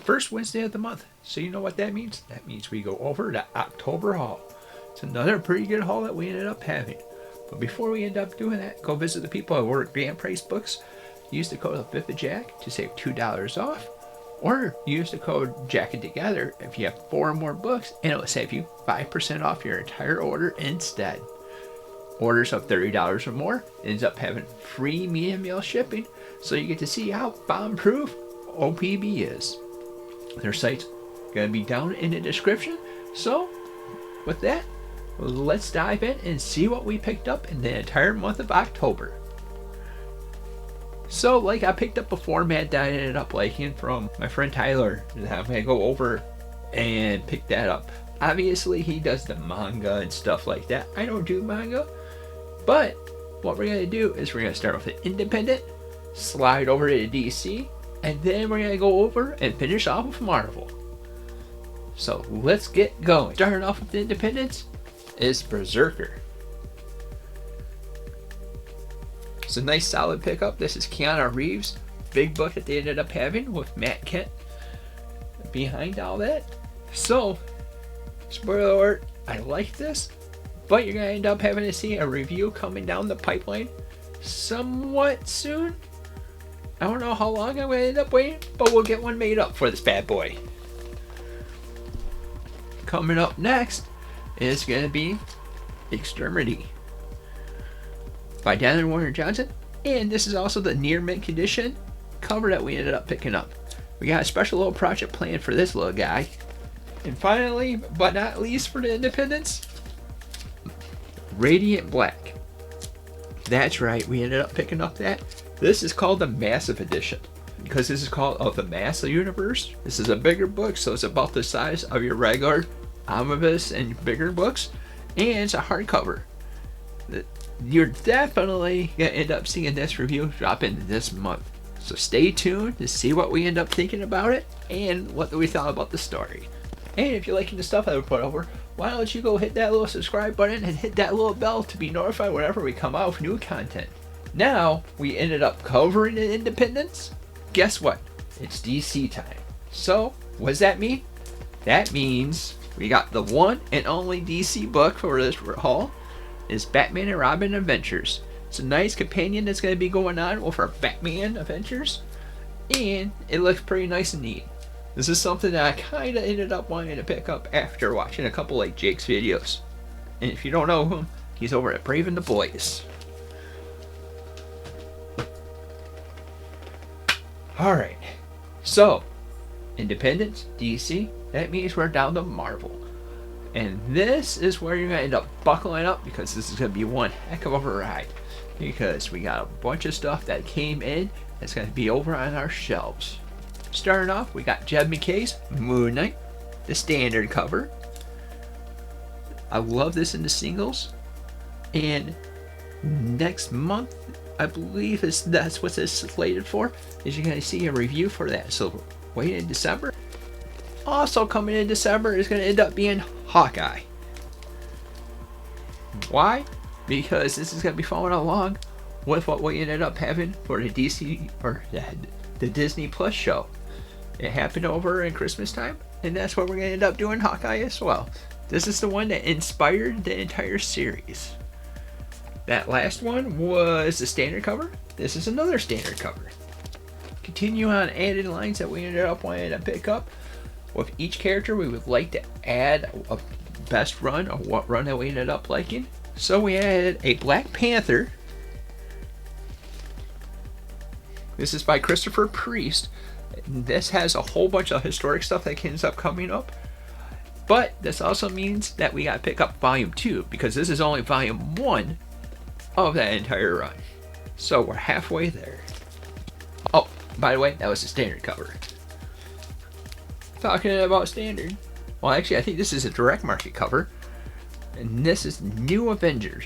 first Wednesday of the month. So you know what that means? That means we go over to October haul. It's another pretty good haul that we ended up having. But before we end up doing that, go visit the people who order Grand Price books. Use the code FIFAJack to save $2 off. Or use the code Jacket Together if you have 4 or more books, and it will save you 5% off your entire order instead. Orders of $30 or more ends up having free medium mail shipping, so you get to see how bomb-proof OPB is. Their site's going to be down in the description. So, with that, let's dive in and see what we picked up in the entire month of October. So, like I picked up a format that I ended up liking from my friend Tyler. I'm going to go over and pick that up. Obviously, he does the manga and stuff like that. I don't do manga. But, what we're going to do is we're going to start with an independent, slide over to DC, and then we're going to go over and finish off with Marvel. So, let's get going. Starting off with the independents is Berserker. It's a nice solid pickup. This is Keanu Reeves' big book that they ended up having with Matt Kent behind all that. So, spoiler alert, I like this, but you're going to end up having to see a review coming down the pipeline somewhat soon. I don't know how long I'm going to end up waiting, but we'll get one made up for this bad boy. Coming up next is going to be Extremity by Daniel Warner Johnson, and this is also the near mint condition cover that we ended up picking up. We got a special little project planned for this little guy. And finally, but not least for the independents, Radiant Black. That's right, we ended up picking up that. This is called the Massive Edition because this is called the Massive Universe. This is a bigger book, so it's about the size of your regular omnibus and bigger books, and it's a hardcover. You're definitely going to end up seeing this review drop in this month. So stay tuned to see what we end up thinking about it and what we thought about the story. And if you're liking the stuff I would put over, why don't you go hit that little subscribe button and hit that little bell to be notified whenever we come out with new content. Now, we ended up covering the independents. Guess what? It's DC time. So, what does that mean? That means we got the one and only DC book for this haul. Is Batman and Robin Adventures. It's a nice companion that's going to be going on with our Batman Adventures, and it looks pretty nice and neat. This is something that I kind of ended up wanting to pick up after watching a couple like Jake's videos. And if you don't know him, he's over at Brave and the Boys. Alright, so Independence, DC, that means we're down to Marvel. And this is where you're going to end up buckling up because this is going to be one heck of a ride. Because we got a bunch of stuff that came in that's going to be over on our shelves. Starting off, we got Jed McKay's Moon Knight, the standard cover. I love this in the singles. And next month, I believe that's what it's slated for, is you're going to see a review for that. So wait in December. Also coming in December is going to end up being Hawkeye. Why? Because this is going to be following along with what we ended up having for the DC or the Disney Plus show. It happened over in Christmas time, and that's what we're going to end up doing Hawkeye as well. This is the one that inspired the entire series. That last one was the standard cover. This is another standard cover. Continue on added lines that we ended up wanting to pick up. With each character, we would like to add a best run or what run that we ended up liking. So we added a Black Panther. This is by Christopher Priest. This has a whole bunch of historic stuff that ends up coming up. But this also means that we got to pick up Volume 2 because this is only Volume 1 of that entire run. So we're halfway there. Oh, by the way, that was the standard cover. Talking about standard, well actually I think this is a direct market cover, and this is New Avengers,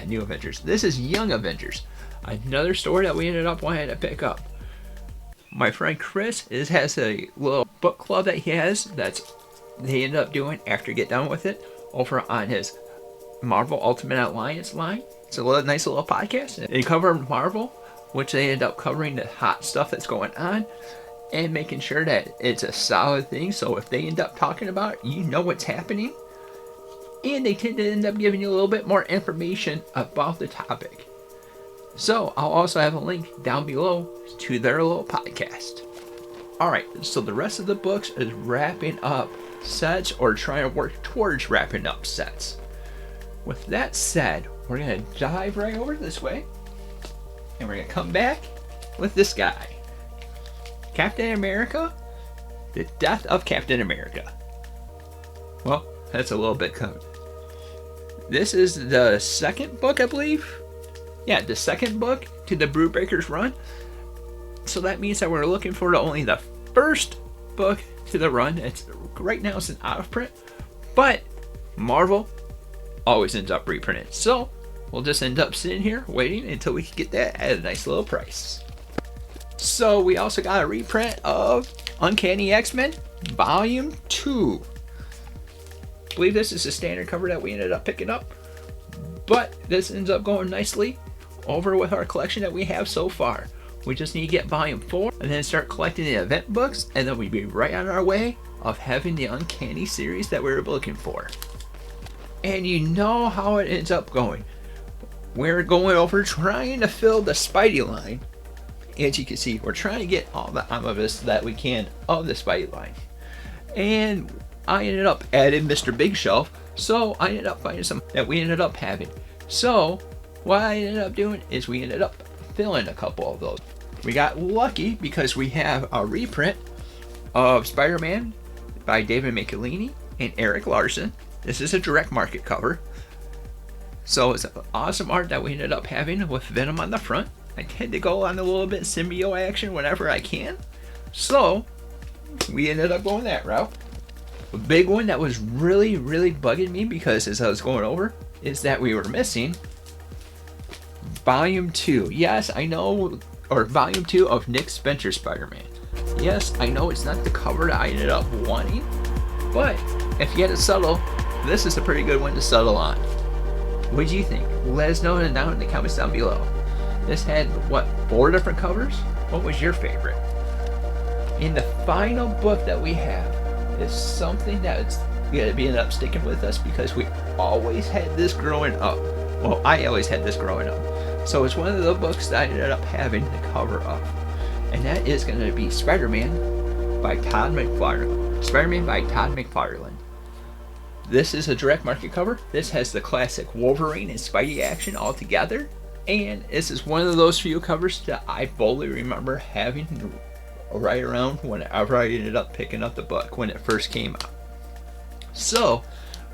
New Avengers. This is Young Avengers, another story that we ended up wanting to pick up. My friend Chris has a little book club that he has they ended up doing after get done with it over on his Marvel Ultimate Alliance line. It's a nice little podcast. They cover Marvel, which they end up covering the hot stuff that's going on. and making sure that it's a solid thing, so if they end up talking about it, you know what's happening. And they tend to end up giving you a little bit more information about the topic. So I'll also have a link down below to their little podcast. Alright, so the rest of the books is wrapping up sets or trying to work towards wrapping up sets. With that said, we're going to dive right over this way, and we're going to come back with this guy. Captain America, The Death of Captain America. Well, that's a little bit covered. This is the second book, I believe. Yeah, the second book to the Brewbreakers run. So that means that we're looking for only the first book to the run. It's right now it's an out of print, but Marvel always ends up reprinted. So we'll just end up sitting here waiting until we can get that at a nice little price. So we also got a reprint of Uncanny X-Men Volume 2. I believe this is a standard cover that we ended up picking up, but this ends up going nicely over with our collection that we have so far. We just need to get Volume 4 and then start collecting the event books, and then we'd be right on our way of having the Uncanny series that we were looking for. And you know how it ends up going. We're going over trying to fill the Spidey line. As you can see, we're trying to get all the omnibus that we can of the Spidey line. And I ended up adding Mr. Big Shelf, so I ended up finding some that we ended up having. So what I ended up doing is we ended up filling a couple of those. We got lucky because we have a reprint of Spider-Man by David Michelinie and Eric Larson. This is a direct market cover. So it's awesome art that we ended up having with Venom on the front. I tend to go on a little bit symbiote action whenever I can. So we ended up going that route. A big one that was really bugging me, because as I was going over, is that we were missing Volume 2. Yes, I know, or Volume 2 of Nick Spencer's Spider-Man. Yes, I know it's not the cover that I ended up wanting, but if you had to settle, this is a pretty good one to settle on. What do you think? Let us know down in the comments down below. This had, what, 4 different covers? What was your favorite? And the final book that we have is something that's going to end up sticking with us, because we always had this growing up. Well, I always had this growing up. So it's one of the books that I ended up having the cover of. And that is going to be Spider-Man by Todd McFarlane. Spider-Man by Todd McFarlane. This is a direct market cover. This has the classic Wolverine and Spidey action all together. And this is one of those few covers that I fully remember having right around whenever I ended up picking up the book when it first came out. So,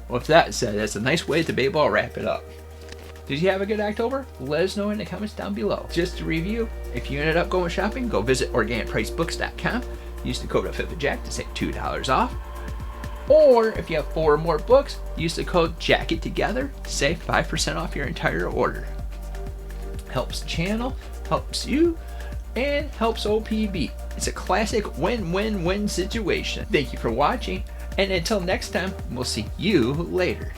with that said, that's a nice way to be able to wrap it up. Did you have a good October? Let us know in the comments down below. Just to review, if you ended up going shopping, go visit organicpricebooks.com. Use the code FFJack to save $2 off. Or if you have 4 or more books, use the code JACKITTOGETHER to save 5% off your entire order. Helps the channel, helps you, and helps OPB. It's a classic win-win-win situation. Thank you for watching, and until next time, we'll see you later.